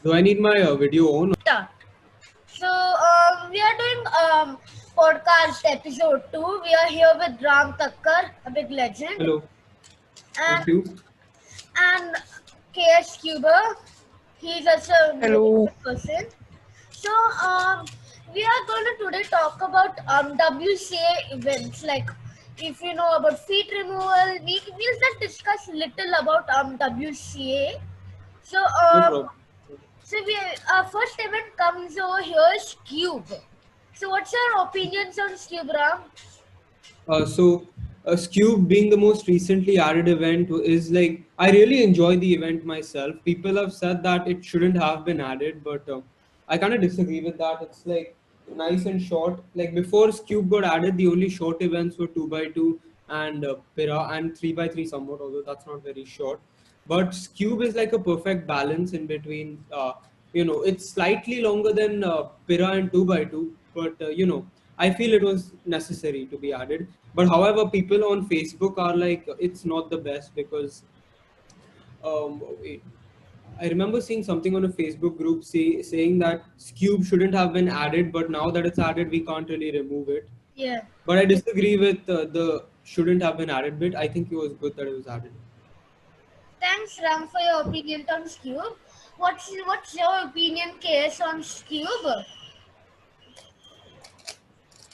Do I need my video on? Start. So we are doing podcast episode 2. We are here with Thakkar, a big legend, Hello. and Thank you. and YogeekCuber. He's also a really Hello. good person. So we are going to today talk about WCA events. Like if you know about feet removal, we'll just discuss little about WCA. So No problem. So our first event comes over here is Cube. So what's your opinions on Cube, Ram? Scube being the most recently added event is like I really enjoy the event myself. People have said that it shouldn't have been added, but I kind of disagree with that. It's like nice and short. Like before Scube got added, the only short events were 2x2 and Pira and 3x3 somewhat, although that's not very short. But Scube is like a perfect balance in between. It's slightly longer than Pira and 2x2, but I feel it was necessary to be added. But however, people on Facebook are like, it's not the best because wait, I remember seeing something on a Facebook group saying that Scube shouldn't have been added, but now that it's added, we can't really remove it. Yeah. But I disagree with the shouldn't have been added bit. I think it was good that it was added. Thanks, Ram, for your opinion on Cube. What's your opinion, KS, on Cube?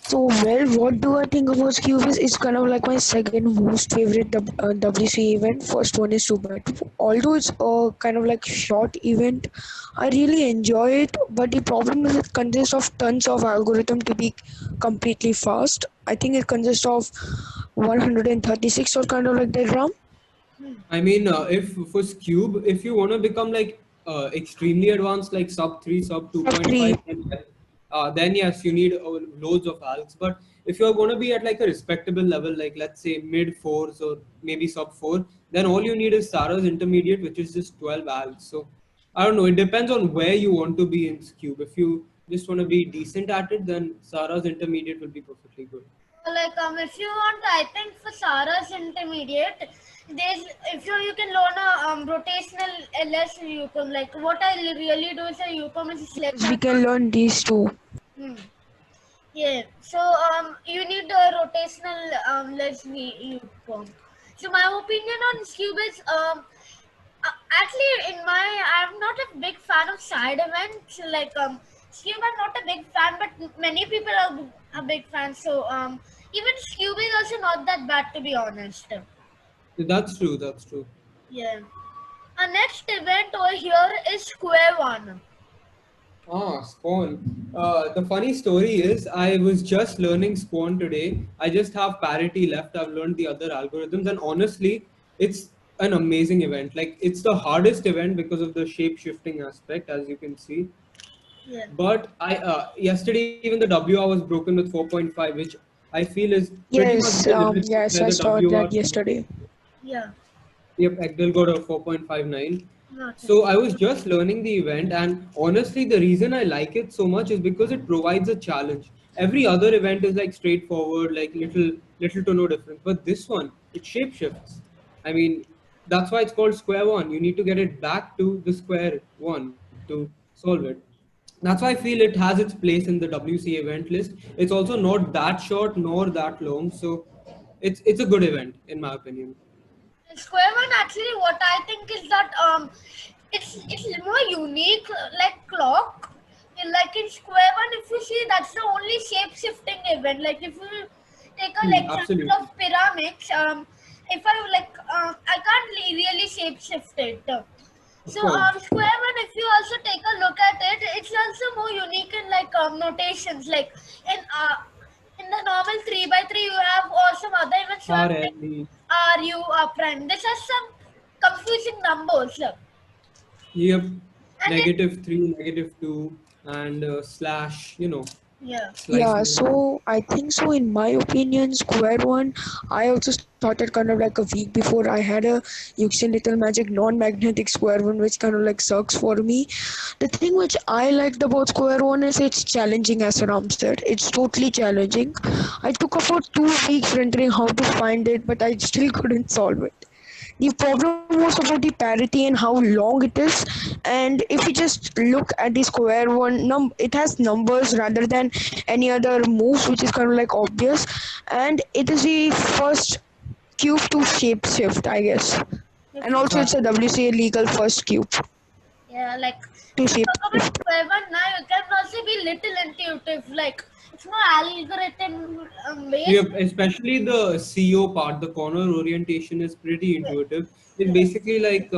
So, well, what do I think about Cubis? It's kind of like my second most favorite WC event. First one is 2x2. Although it's a kind of like short event, I really enjoy it. But the problem is it consists of tons of algorithm to be completely fast. I think it consists of 136 or kind of like that, Ram. I mean, if for Cube, if you want to become like extremely advanced, like sub 3, sub Sub 3. 2.5, then yes, you need loads of algs. But if you're going to be at like a respectable level, like let's say mid 4s or maybe sub 4, then all you need is Sarah's intermediate, which is just 12 algs. So I don't know, it depends on where you want to be in Cube. If you just want to be decent at it, then Sarah's intermediate will be perfectly good. Like if you want, I think for Sarah's intermediate, there's if you can learn a rotational LS UCOM. Like what I really do is a UCOM is select. We can learn these two. Hmm. Yeah. So you need a rotational less UCOM. So my opinion on Cube is actually I'm not a big fan of side events like Cube. I'm not a big fan, but many people are a big fan. So even Cube is also not that bad, to be honest. That's true. That's true. Yeah. Our next event over here is Square One. Spawn. The funny story is, I was just learning Spawn today. I just have parity left. I've learned the other algorithms, and honestly, it's an amazing event. Like, it's the hardest event because of the shape shifting aspect, as you can see. Yeah. But I yesterday even the WR was broken with 4.5, which I feel is pretty much Yes, the limit yes, where I the saw WR. that yesterday. Yeah. Yep, Agdal got a 4.59. Not So I was just learning the event, and honestly, the reason I like it so much is because it provides a challenge. Every other event is like straightforward, like little to no difference. But this one, it shapeshifts. I mean, that's why it's called square one. You need to get it back to the square one to solve it. That's why I feel it has its place in the WC event list. It's also not that short nor that long, so it's a good event in my opinion. Square One actually, what I think is that it's more unique, like clock. Like in Square One, if you see, that's the only shape shifting event. Like if you take a example Absolutely, of pyramids, if I I can't really shape shift it. of So course. Square One, if you also take a look at it, it's also more unique in like notations. Like in the normal 3x3, you have or some other events you have like RLE. RU prime. This has some confusing numbers. Yep, And it, -3, -2, and slash, yeah. slice Yeah, mode. so I think so. In my opinion, Square One, I also started kind of like a week before. I had a Yuxin Little Magic non-magnetic Square One, which kind of like sucks for me. The thing which I liked about Square One is it's challenging, as Ram said. It's totally challenging. I took about 2 weeks rendering how to find it, but I still couldn't solve it. The problem was about the parity and how long it is. And if you just look at the square one, it has numbers rather than any other moves, which is kind of like obvious. And it is the first cube to shape shift, I guess. If And you also, talk, it's a WCA legal first cube yeah, like to if you shape talk about shift. square one now, it can also be little intuitive. Like it's more algorithm based. Yep, especially the CO part, the corner orientation is pretty Yeah, intuitive. It's yeah. basically like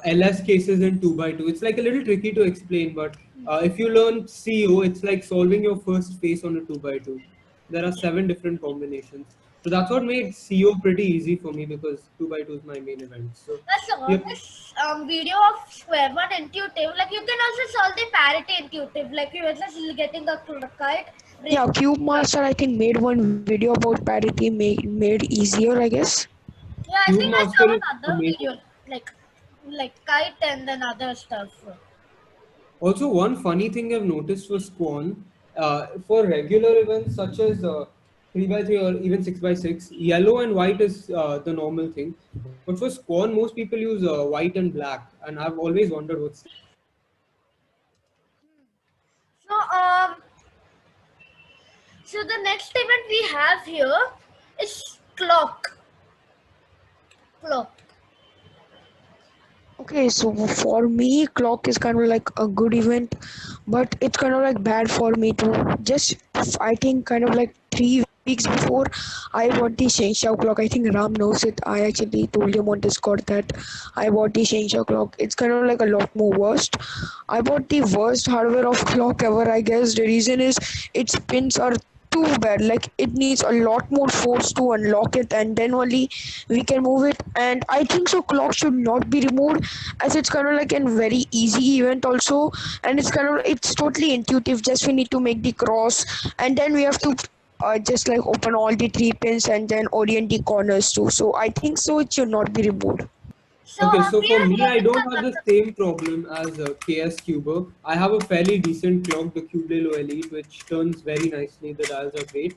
LS cases in 2 by 2. It's like a little tricky to explain, but if you learn CO, it's like solving your first face on a 2 by 2. There are 7 different combinations. So that's what made CO pretty easy for me because 2 by 2 is my main event. So, I saw yep, this video of square one intuitive. Like you can also solve the parity intuitive. Like you are just getting a kite. Yeah, Cube Master, I think, made one video about parity made easier, I guess. Yeah, I Cube think I saw Master is another amazing. video like kite and then other stuff. Also, one funny thing I've noticed for Squan, for regular events such as 3 by 3 or even 6 by 6, yellow and white is the normal thing. But for Squan, most people use white and black, and I've always wondered what's. So so the next event we have here is clock. Okay, so for me, clock is kind of like a good event, but it's kind of like bad for me too. Just I think kind of like 3 weeks before I bought the Shenshaw clock. I think Ram knows it. I actually told him on Discord that I bought the Shenshaw clock. It's kind of like a lot more worst. I bought the worst hardware of clock ever. I guess the reason is its pins are too bad. Like it needs a lot more force to unlock it, and then only we can move it. And I think so clock should not be removed, as it's kind of like a very easy event also. And it's totally intuitive. Just we need to make the cross, and then we have to just like open all the 3 pins and then orient the corners too. So I think so it should not be removed. So Okay, so we for are me, here I with don't have the another. same problem as KS Cuber. I have a fairly decent clock, the Cubelelo Elite, which turns very nicely. The dials are great.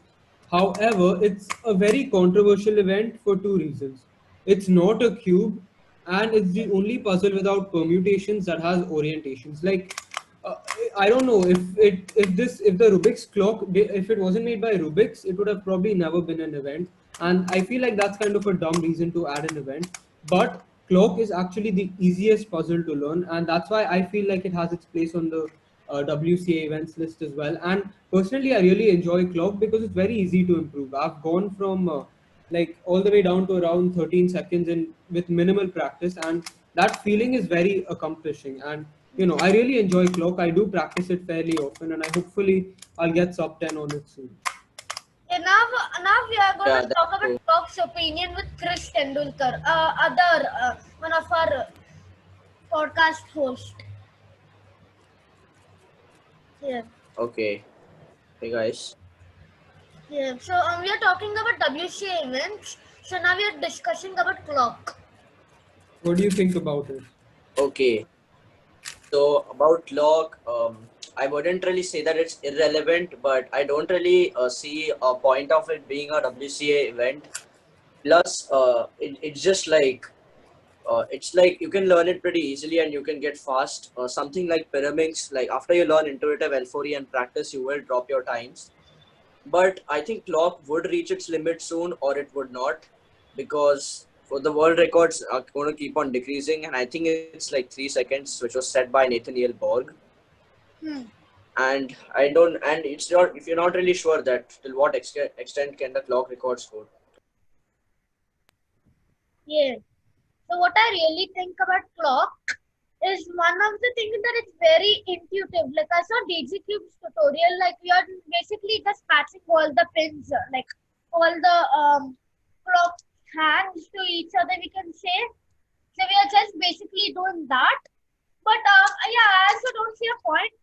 However, it's a very controversial event for 2 reasons. It's not a cube, and it's the only puzzle without permutations that has orientations. Like, uh, I don't know if the Rubik's clock, if it wasn't made by Rubik's, it would have probably never been an event. And I feel like that's kind of a dumb reason to add an event. But clock is actually the easiest puzzle to learn, and that's why I feel like it has its place on the WCA events list as well. And personally, I really enjoy clock because it's very easy to improve. I've gone from like all the way down to around 13 seconds in with minimal practice, and that feeling is very accomplishing. And I really enjoy clock. I do practice it fairly often, and I hopefully I'll get sub 10 on it soon. Yeah, now we are going Yeah, to that's talk about true. clock's opinion with Krish Tendolkar, other one of our podcast host. Yeah. Okay. Hey guys. Yeah, so we are talking about WCA events. So now we are discussing about clock. What do you think about it? Okay. So about log, I wouldn't really say that it's irrelevant, but I don't really see a point of it being a WCA event. Plus, it's like you can learn it pretty easily and you can get fast. Something like pyramids, like after you learn intuitive L4E and practice, you will drop your times. But I think clock would reach its limit soon, or it would not, because for the world records are going to keep on decreasing, and I think it's like 3 seconds, which was set by Nathaniel Borg. Hmm. And I don't, and it's not if you're not really sure that till what extent can the clock records go. Yeah. So what I really think about clock is one of the things that it's very intuitive. Like I saw WCA's tutorial, like you're basically just matching all the pins, like all the clock hands to each other, we can say. So we are just basically doing that. But yeah, I also don't see a point.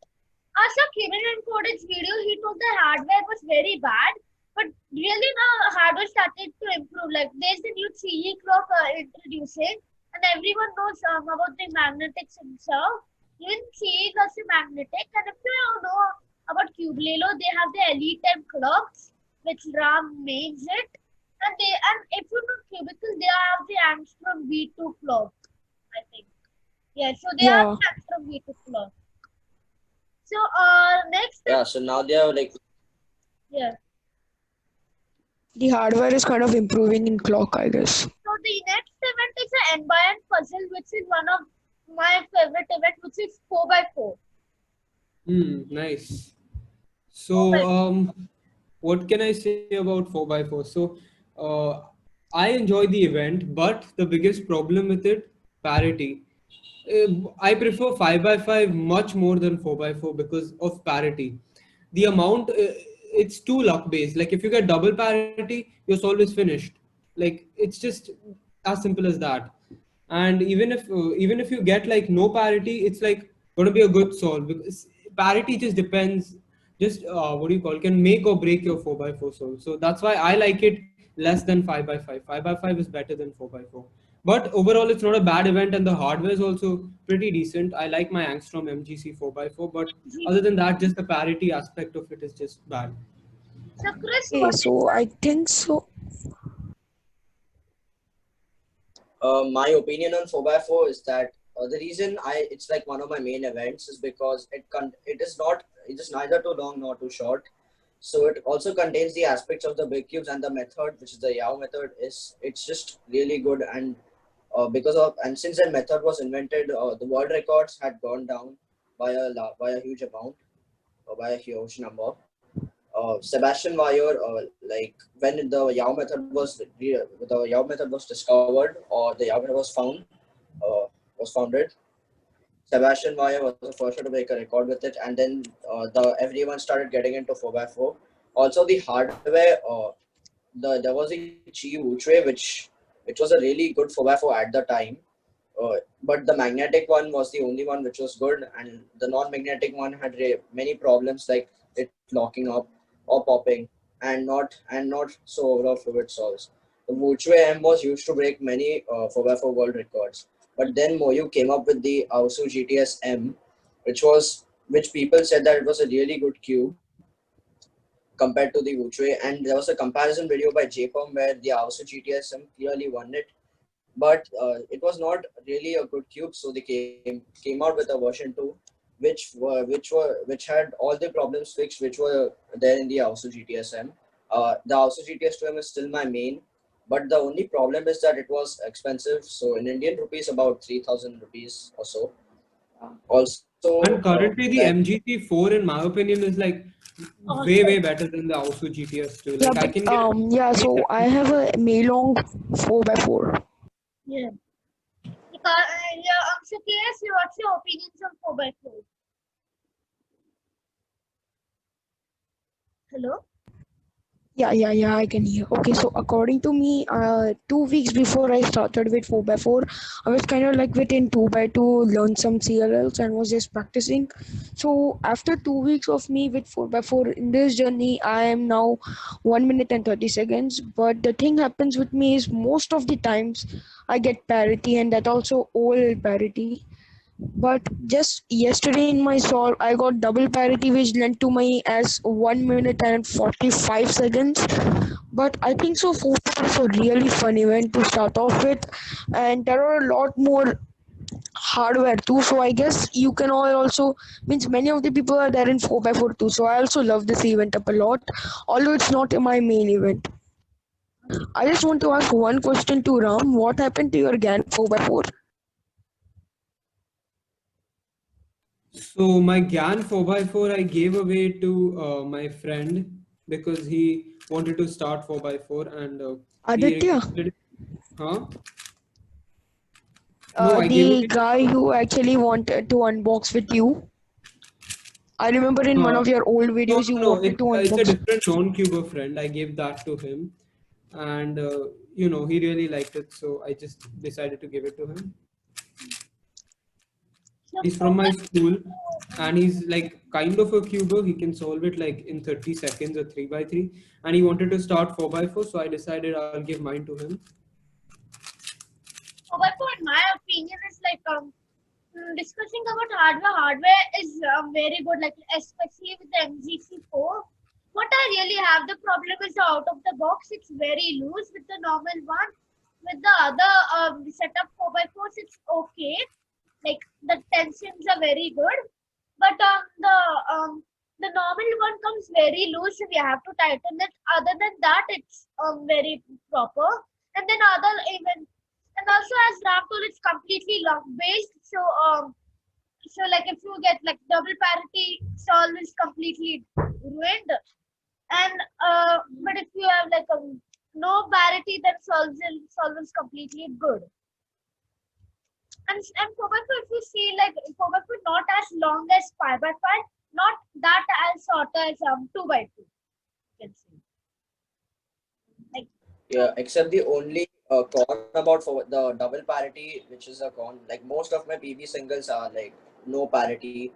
Also, Kevin encoded's video, he told the hardware was very bad, but really now hardware started to improve. Like there's the new CE clock introducing, and everyone knows about the magnetics himself. Even CE is also magnetic, and if you know about Cubelelo, they have the Elite 10 clocks, which RAM makes it. And if you know cubicle, they have the angstrom V2 clock, I think. Yeah, so they have Yeah, the angstrom V2 clock. So next, Yeah, so now they are like, yeah. the hardware is kind of improving in clock, I guess. So the next event is an environment puzzle, which is one of my favorite event, which is 4x4. Nice. 4 So, by what can I say about 4x4? So, uh, I enjoy the event, but the biggest problem with it, parity. I prefer 5x5 much more than 4x4 because of parity. The amount, it's too luck based. Like, if you get double parity, your solve is finished. Like, it's just as simple as that. And even if you get like no parity, it's like going to be a good solve because parity just depends, just what do you call, can make or break your 4x4 solve. So that's why I like it less than 5x5. 5x5 is better than 4x4, but overall it's not a bad event, and the hardware is also pretty decent. I like my angstrom mgc 4x4, but other than that, just the parity aspect of it is just bad. So Chris, Okay, what is so your I think so. my opinion on 4x4 is that the reason it's like one of my main events is because it is neither too long nor too short. So it also contains the aspects of the big cubes, and the method, which is the Yao method, is it's just really good. And and since that method was invented, the world records had gone down by a huge amount, by a huge number. Sebastian Weyer, like when the Yao method was discovered, or the Yao method was founded, Sebastian Weyer was the first one to break a record with it, and then everyone started getting into 4x4. Also, the hardware, there was a Chi Wuchue, which was a really good 4x4 at the time. But the magnetic one was the only one which was good, and the non-magnetic one had many problems like it locking up or popping, and not so overall fluid solves. The Wuchue M was used to break many 4x4 world records, but then Moyu came up with the Aosu GTS M, which people said that it was a really good cube compared to the Wuchue, and there was a comparison video by JPOM where the Aosu GTSM clearly won it, but it was not really a good cube, so they came out with a version 2, which had all the problems fixed, which were there in the Aosu GTSM. The Aosu GTS2M is still my main, but the only problem is that it was expensive. So in Indian rupees, about 3,000 rupees or so. Also, And currently, that the MGC4, in my opinion, is like way, awesome? way better than the Aosu GTS 2. Yeah, Like, I but can get yeah. three So I have a Meilong 4x4. Yeah. Because, yeah, so KS, what's your opinions on 4x4? Hello? Yeah, I can hear. Okay, so according to me, 2 weeks before I started with 4x4, I was kind of like within 2x2, learned some CLLs and was just practicing. So after 2 weeks of me with 4x4 in this journey, I am now 1 minute and 30 seconds. But the thing happens with me is most of the times I get parity, and that also OLL parity. But just yesterday in my solve, I got double parity, which led to my as 1 minute and 45 seconds. But I think so. Football is a really fun event to start off with, and there are a lot more hardware too. So I guess you can all also means many of the people are there in 4x4 too. So I also love this event up a lot, although it's not my main event. I just want to ask one question to Ram. What happened to your GAN 4x4? So my GAN 4x4 I gave away to my friend because he wanted to start 4x4, and he Aditya, requested. Huh? No, I gave the away. guy who actually wanted to unbox with you. I remember in one Uh, of your old no, videos you no, no. wanted to It's a unbox. different non-Cuber friend. I gave that to him, and he really liked it, so I just decided to give it to him. So He's from my 4x4, school, and he's like kind of a cuber. He can solve it like in 30 seconds or 3x3. And he wanted to start 4x4, so I decided I'll give mine to him. 4x4, in my opinion, is like discussing about hardware. Hardware is very good, like especially with the MGC4. what I really have the problem is the out of the box. It's very loose with the normal one. With the other setup 4x4s, it's okay. Like the tensions are very good, but the normal one comes very loose. We have to tighten it. Other than that, it's very proper. And then other even and also as Ram told, it's completely lock based. So like if you get like double parity, solve is completely ruined. And but if you have like no parity, then solve is completely good. And 4x4, if you see like 4x4 not as long as 5x5, not that as short as 2x2. You can see. Like Yeah, except the only con about for the double parity, which is a con. Like most of my PB singles are like no parity,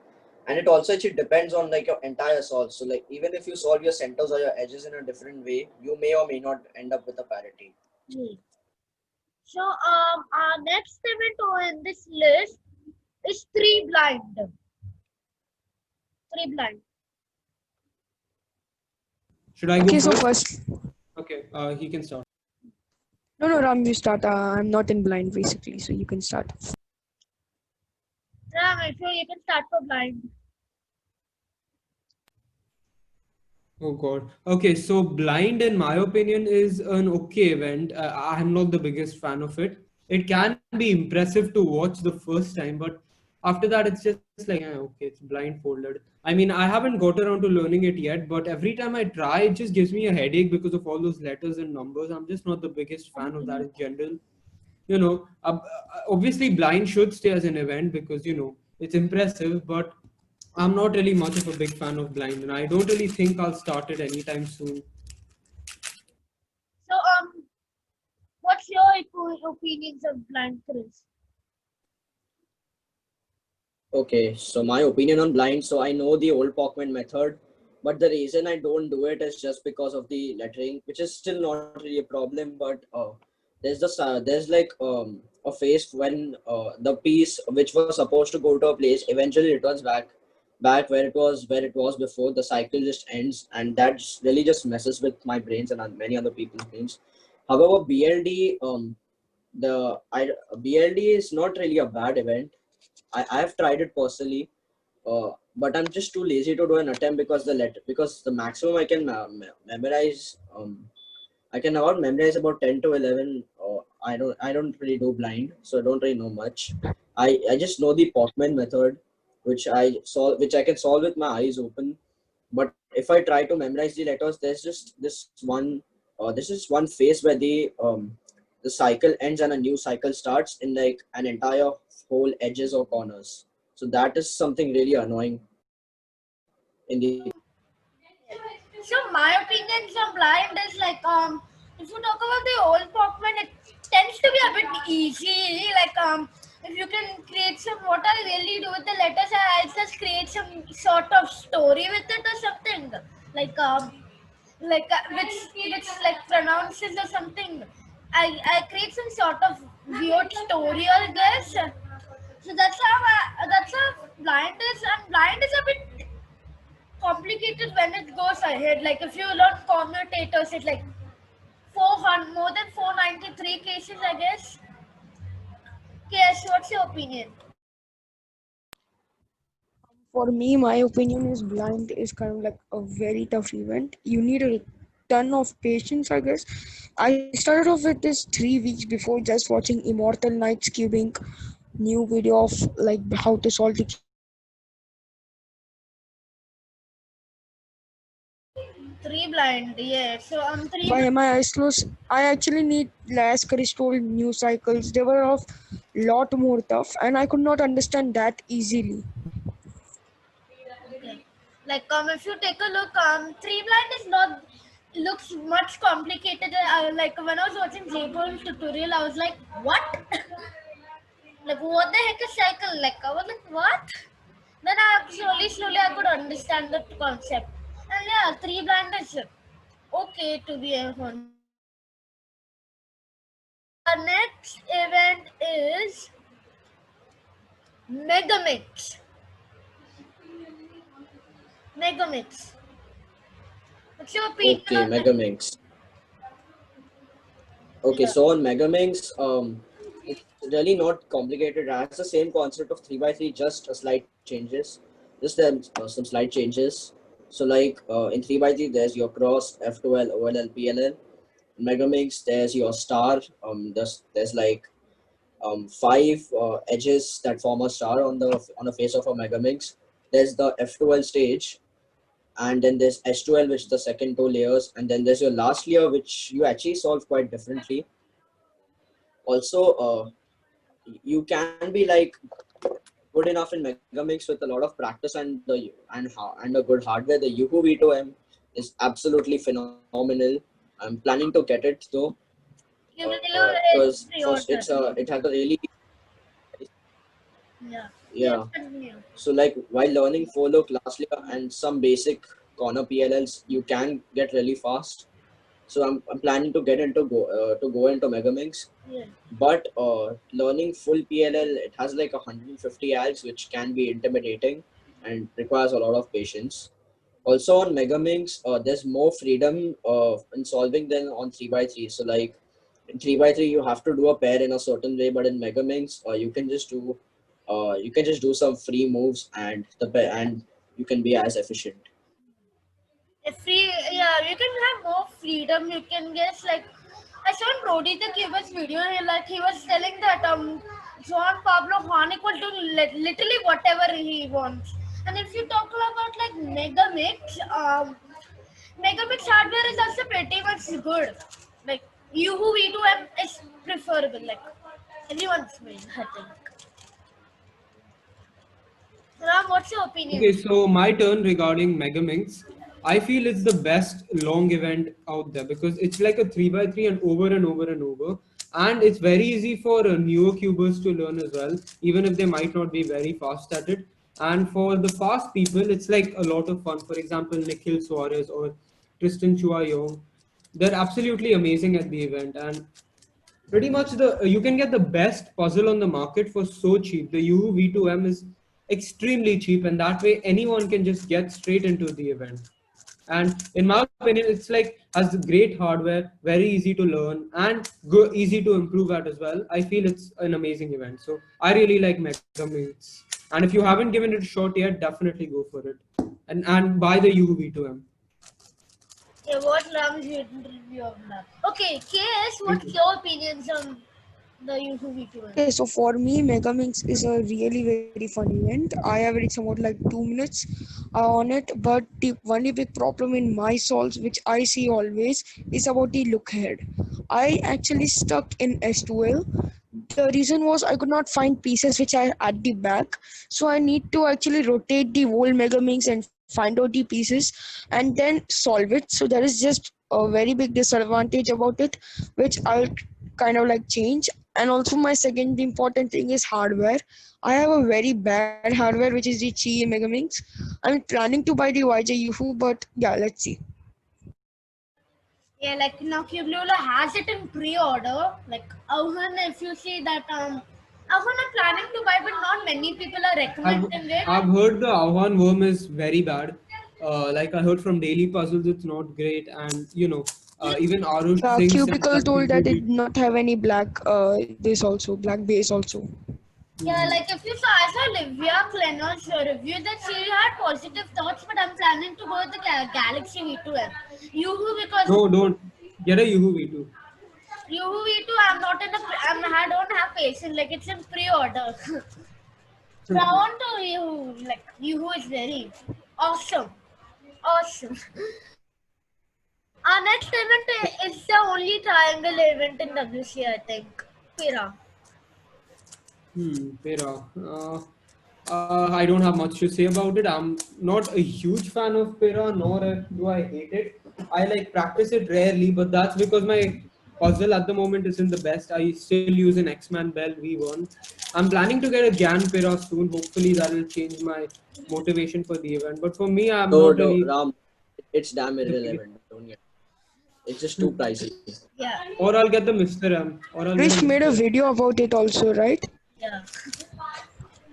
and it also actually depends on like your entire solve. So like even if you solve your centers or your edges in a different way, you may or may not end up with a parity. hmm. So our next event in this list is three blind. Three blind. Should I go Okay, so first? first, Okay, he can start. no, Ram, you start. I'm not in blind basically, so you can start. Ram, if you can start for blind. Oh God. Okay, so Blind, in my opinion, is an okay event. I'm not the biggest fan of it. It can be impressive to watch the first time, but after that, it's just like, okay, it's blindfolded. I mean, I haven't got around to learning it yet, but every time I try, it just gives me a headache because of all those letters and numbers. I'm just not the biggest fan of that in general. Obviously Blind should stay as an event because it's impressive, but I'm not really much of a big fan of Blind, and I don't really think I'll start it anytime soon. So what's your opinions of blind, Chris? Okay, so my opinion on blind. So I know the old Pokemon method, but the reason I don't do it is just because of the lettering, which is still not really a problem. But there's like a phase when the piece which was supposed to go to a place eventually returns back where it was before. The cycle just ends, and that really just messes with my brains and many other people's brains. However, the I, BLD is not really a bad event. I've tried it personally, but I'm just too lazy to do an attempt because the maximum I can memorize I can about memorize about 10 to 11. I don't really do blind, so I don't really know much. I just know the Pokemon method, which I can solve with my eyes open. But if I try to memorize the letters, there's just one phase where the cycle ends and a new cycle starts in like an entire whole edges or corners. So that is something really annoying in the. So my opinions on blind is like if you talk about the old Pokemon, it tends to be a bit easy. Like if you can create some what I really do with the letters, I just create some sort of story with it or something. Like which like pronounces or something. I create some sort of weird story, I guess. So that's how blind is, and blind is a bit complicated when it goes ahead. Like if you learn commutators, it's like 400 more than 493 cases, I guess. Yes, what's your opinion? For me, my opinion is blind is kind of like a very tough event. You need a ton of patience, I guess. I started off with this 3 weeks before just watching Immortal Knights cubing new video of like how to solve the cube. Three blind, yeah. So three. Why am I eyes closed? I actually need, as Krish told, new cycles. They were of lot more tough, and I could not understand that easily. Okay. Like if you take a look, three blind is not looks much complicated. Like when I was watching J-Ball's tutorial, I was like, what? Like what the heck is cycle? Like I was like, what? Then I slowly I could understand the concept. And yeah, three blind is okay to be honest. Our next event is Megamix. Megamix. What's your opinion Okay, on it? Megaminx. Okay, Yeah. so on Megaminx, it's really not complicated. It has the same concept of 3 by 3, just a slight changes. Just some slight changes. So like in 3 by 3, there's your cross, F12, OLL, PLL. In Megaminx, there's your star. There's like five edges that form a star on the face of a Megaminx. There's the F12 stage, and then there's H12, which is the second two layers, and then there's your last layer, which you actually solve quite differently. Also, you can be like good enough in Megamix with a lot of practice and a good hardware. The Yuhu V2M is absolutely phenomenal. I'm planning to get it though, Cumulative is because first pre-order. it has a really, Yeah. Yes, yeah. continue. So like while learning follow class layer and some basic corner PLLs, you can get really fast. So I'm planning to go into Megaminx. Yeah. But learning full PLL, it has like 150 algs, which can be intimidating and requires a lot of patience. Also on Megaminx, there's more freedom in solving than on 3 by 3. So like in 3 by 3, you have to do a pair in a certain way, but in Megaminx, you can just do some free moves and and you can be as efficient. If free, yeah, you can have more freedom. You can guess like I saw in Brody the Cuber's video. He was telling that John Pablo Juan equal to literally whatever he wants. And if you talk about like Megamix, Megamix hardware is also pretty much good. Like Yuhu V2M is preferable. Like everyone's main, I think. Ram, what's your opinion? Okay, so my turn regarding Megaminx. I feel it's the best long event out there because it's like a 3 by 3 and over and over and over. And it's very easy for newer cubers to learn as well, even if they might not be very fast at it. And for the fast people, it's like a lot of fun. For example, Nikhil Suarez or Tristan Chua Young, they're absolutely amazing at the event. And pretty much you can get the best puzzle on the market for so cheap. The UU V2M is extremely cheap, and that way anyone can just get straight into the event. And in my opinion, it's like has great hardware, very easy to learn, and easy to improve at as well. I feel it's an amazing event, so I really like Megaminx. And if you haven't given it a shot yet, definitely go for it, and buy the UU V2M. Yeah, what Ram's review of that? Okay, KS, Thank what's you. your opinions on the Yuhu V2M? Okay, so for me, Megaminx is a really very fun event. I have reached about like 2 minutes on it, but the only big problem in my solves, which I see always, is about the look ahead. I actually stuck in S12. The reason was I could not find pieces which are at the back, so I need to actually rotate the whole Megaminx and find out the pieces and then solve it. So there is just a very big disadvantage about it, which I'll kind of like change. And also my second important thing is hardware. I have a very bad hardware, which is the Chi Megaminx. I'm planning to buy the YJ Yuhu, but yeah, let's see. Yeah, like now Cublula has it in pre-order. Like Auhan, if you see that Auhan are planning to buy, but not many people are I've recommending it. I've heard the Ahwan worm is very bad. Like I heard from Daily Puzzles, it's not great, and even Arush Yeah, Singh said Cubicle that told it that will it be. did not have any black this also, black base also. Yeah, Mhm. like if you saw, I saw Livia Clenner's review that she had positive thoughts, but I'm planning to go with the Galaxy V2M. Yuhu because Don't get a Yuhu V2. Yuhu V2, I'm not in a, I don't have patience. Like it's in pre-order. So I want to Yuhu. Like Yuhu is very awesome. Awesome. Our next event is the only triangle event in WCA, I think. Pira. Pera. I don't have much to say about it. I'm not a huge fan of Pera, nor do I hate it. I like practice it rarely, but that's because my puzzle at the moment isn't the best. I still use an X-Man Bell V1. I'm planning to get a Gan Pera soon. Hopefully, that will change my motivation for the event. But for me, I'm No, not no, really Ram, it's damn the biggest. irrelevant. Don't get. It's just too pricey. Yeah. Or I'll get the Mr. M. Or I'll get a Krish made a Mr. M. video about it also, right? Yeah.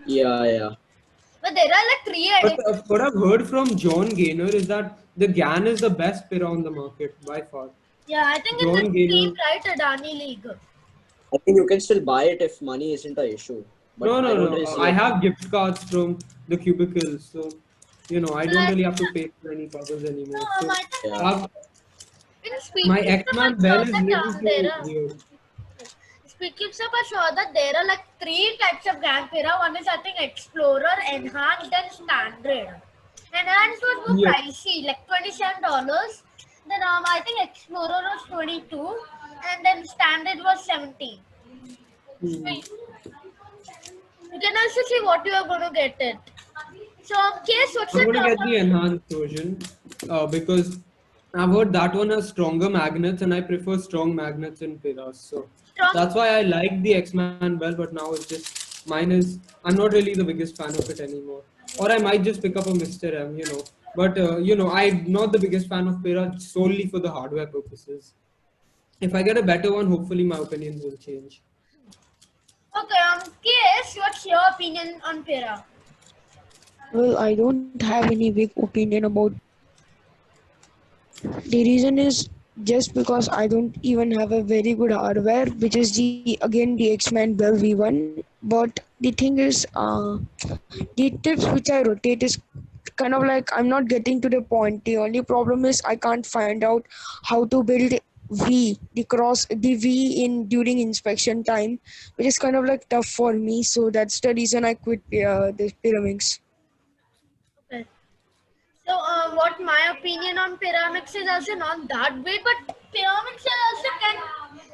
Yeah, yeah. But there are like three But editions. what I've heard from John Gaynor is that the GAN is the best Pira on the market by far. Yeah, I think it's a John team, Gaynor. right? Adani League. I think you can still buy it if money isn't an issue, but No, I no, don't no. really see I a. have gift cards from the cubicles, so I don't Like, really have to pay for any puzzles no, anymore. So I think Yeah. I've, in my Speed Keeps Up, I X-Man saw Bell is that little there too are. weird. Speed Keeps Up, I saw that there are like three types of Gang Pira. One is, I think, Explorer, Enhanced, and Standard. Enhanced was more Yep. pricey, like $27. Then I think Explorer was 22, and then Standard was 17. So Hmm. you can also see what you are going to get it. So, Case, what's I'm your gonna top get the enhanced version because I've heard that one has stronger magnets, and I prefer strong magnets in Piras. So strong? that's why I like the X-Man Bell, but now it's just mine is. I'm not really the biggest fan of it anymore, or I might just pick up a Mr. M. But I'm not the biggest fan of Pira solely for the hardware purposes. If I get a better one, hopefully my opinions will change. Okay, Case, what's your opinion on Pira? Well, I don't have any big opinion about. The reason is just because I don't even have a very good hardware, which is the X-Men Bell V1. But the thing is, the tips which I rotate is kind of like I'm not getting to the point. The only problem is I can't find out how to build the V in during inspection time, which is kind of like tough for me. So that's the reason I quit the pyramids. Okay. So, what my opinion on pyramids is also not that great, but pyramids are also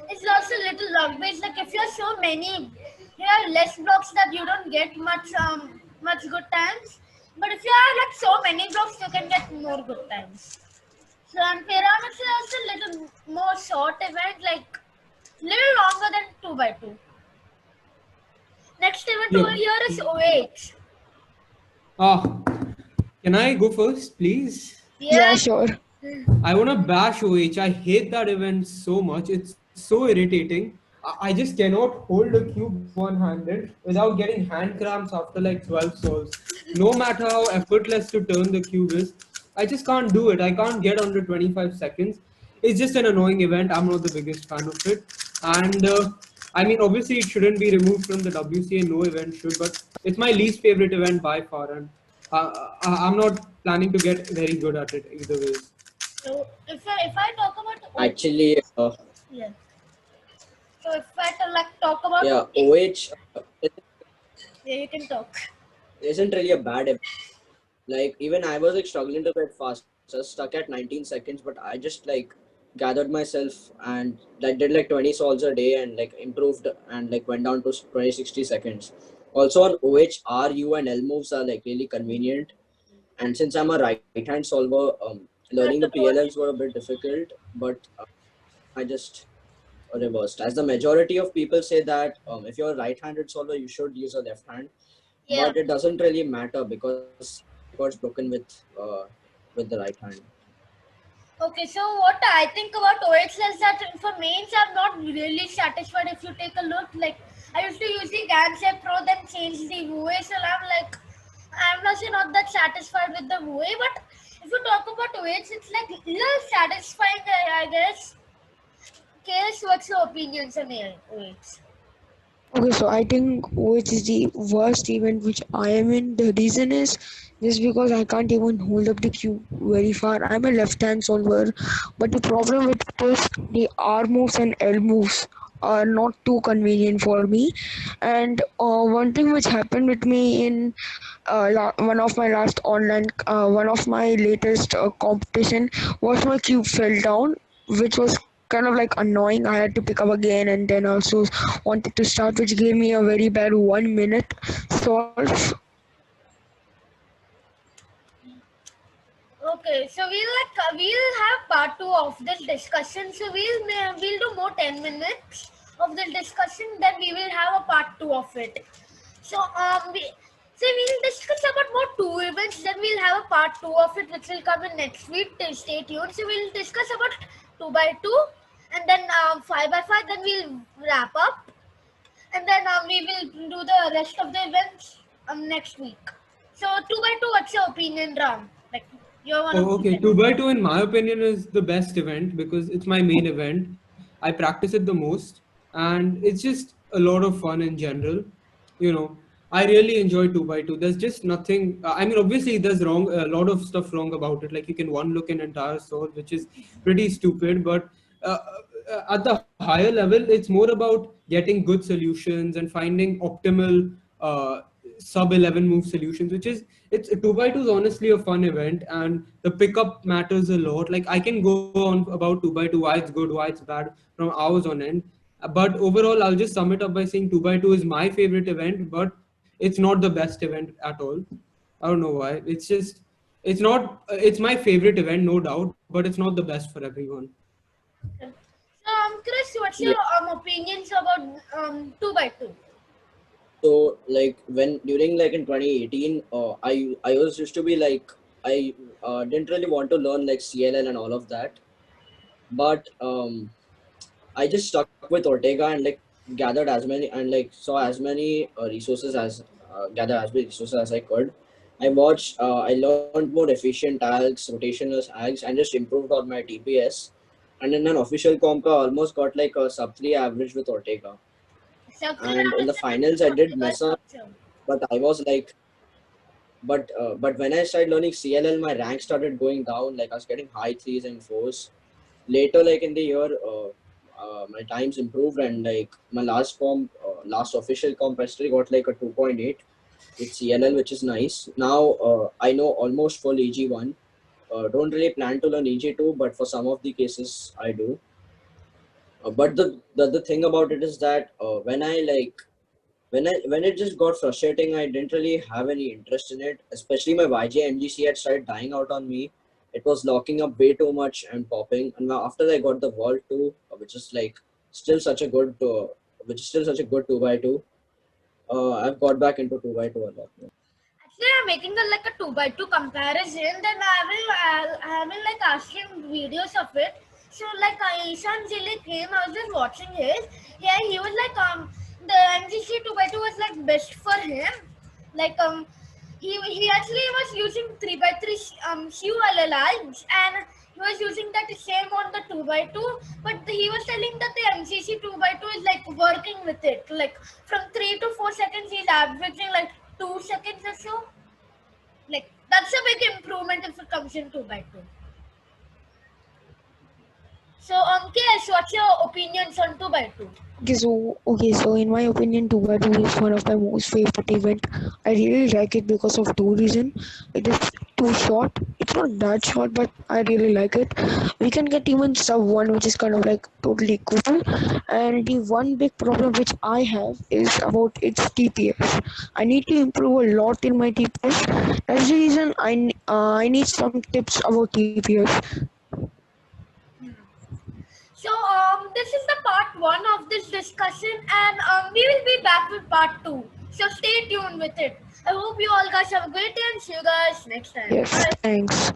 it's also little luck based. Like if you have so many, you have less blocks that you don't get much good times. But if you have like so many blocks, you can get more good times. So, and pyramids is also little more short event, like little longer than 2x2. Next event over Yep. here is OH. Ah, can I go first, please? Yeah, Yeah. sure. I want to bash OH. I hate that event so much. It's so irritating. I just cannot hold a cube one-handed without getting hand cramps after like 12 solves. No matter how effortless to turn the cube is, I just can't do it. I can't get under 25 seconds. It's just an annoying event. I'm not the biggest fan of it. And I mean, obviously, it shouldn't be removed from the WCA. No event should, but it's my least favorite event by far. And I'm not planning to get very good at it either ways. So if I talk about Actually, yeah. So if I talk about yeah, OH yeah, you can talk. isn't really a bad event. Like even I was like struggling to get fast. I was stuck at 19 seconds, but I just like gathered myself and like did like 20 solves a day and like improved and like went down to 20 60 seconds. Also on OH, R, U, and L moves are like really convenient. And since I'm a right-hand solver, learning the That's a PLLs good. were a bit difficult, but I just reversed. As the majority of people say that if you're a right-handed solver, you should use a left hand, Yeah. but it doesn't really matter because records broken with the right hand. Okay, so what I think about OX is that for mains, I'm not really satisfied. If you take a look, like I used to use the Gansep Pro, then change the Wue, so I'm also not that satisfied with the Wue. But if you talk about OX, it's like little satisfying, I guess. Case, what's your opinions on OX? Okay, so I think which is the worst event which I am in. The reason is just because I can't even hold up the cube very far. I'm a left-hand solver, but the problem with it is the R moves and L moves are not too convenient for me. And one thing which happened with me in one of my last one of my latest competition was my cube fell down, which was kind of like annoying. I had to pick up again and then also wanted to start, which gave me a very bad 1 minute solve. Okay, so we'll have part two of this discussion. So we'll do more 10 minutes of this discussion. Then we will have a part two of it. So we'll discuss about more two events. Then we'll have a part two of it, which will come in next week. Stay tuned. So we'll discuss about 2x2, and then 5x5. Then we'll wrap up, and then we will do the rest of the events next week. So 2x2, what's your opinion, Ram? Like you're one of Oh, the okay. best. 2 by 2 in my opinion is the best event because it's my main event. I practice it the most and it's just a lot of fun in general. You know, I really enjoy 2 by 2. There's just nothing, I mean, obviously there's a lot of stuff wrong about it. Like you can one look an entire sword, which is pretty stupid, but at the higher level, it's more about getting good solutions and finding optimal sub 11 move solutions, which is it's 2 by 2 is honestly a fun event and the pickup matters a lot. Like I can go on about 2 by 2, why it's good, why it's bad from hours on end. But overall, I'll just sum it up by saying 2 by 2 is my favorite event, but it's not the best event at all. I don't know why. It's not, it's my favorite event, no doubt, but it's not the best for everyone. Okay. So Chris, what's Yeah. your opinions about 2x2? So like when during like in 2018, I was used to be like I didn't really want to learn like CLL and all of that, but I just stuck with Ortega and like gathered as many and like saw as many resources as gather as many resources as I could. I learned more efficient tags, rotational tags, and just improved on my TPS. And in an official comp, I almost got like a sub 3 average with Ortega. So 3 And in the hours finals, I did is mess up, structure. but I was like, but when I started learning CLL, my rank started going down. Like I was getting high threes and fours. Later, like in the year, my times improved, and like my last official comp, I still got like a 2.8 with CLL, which is nice. Now I know almost full EG1. Don't really plan to learn EG2, but for some of the cases I do. But the thing about it is that when it just got frustrating, I didn't really have any interest in it. Especially my YJ MGC had started dying out on me. It was locking up way too much and popping. And now after I got the Vault 2, which is like still such a good, which is still such a good 2x2, I've got back into 2x2 a lot more. Actually, I'm making like a 2x2 comparison. Then I will like ask him videos of it. So like Ishan Jilly came, I was just watching his. Yeah, he was like the MGC 2x2 was like best for him. Like he actually was using 3x3 QLLIs and he was using that same on the 2x2. But he was telling that the MCC 2x2 is like working with it. Like from 3 to 4 seconds, he's averaging like 2 seconds or so. Like that's a big improvement if it comes in 2x2. So Kesh, what's your opinions on 2x2? Okay, so in my opinion, 2 by 2 is one of my most favorite event. I really like it because of two reasons. It is too short. It's not that short, but I really like it. We can get even sub 1, which is kind of like totally cool. And the one big problem which I have is about its TPS. I need to improve a lot in my TPS. That's the reason I need some tips about TPS. So this is the part one of this discussion, and we will be back with part two. So stay tuned with it. I hope you all guys have a great day and see you guys next time. Yes, Bye. thanks.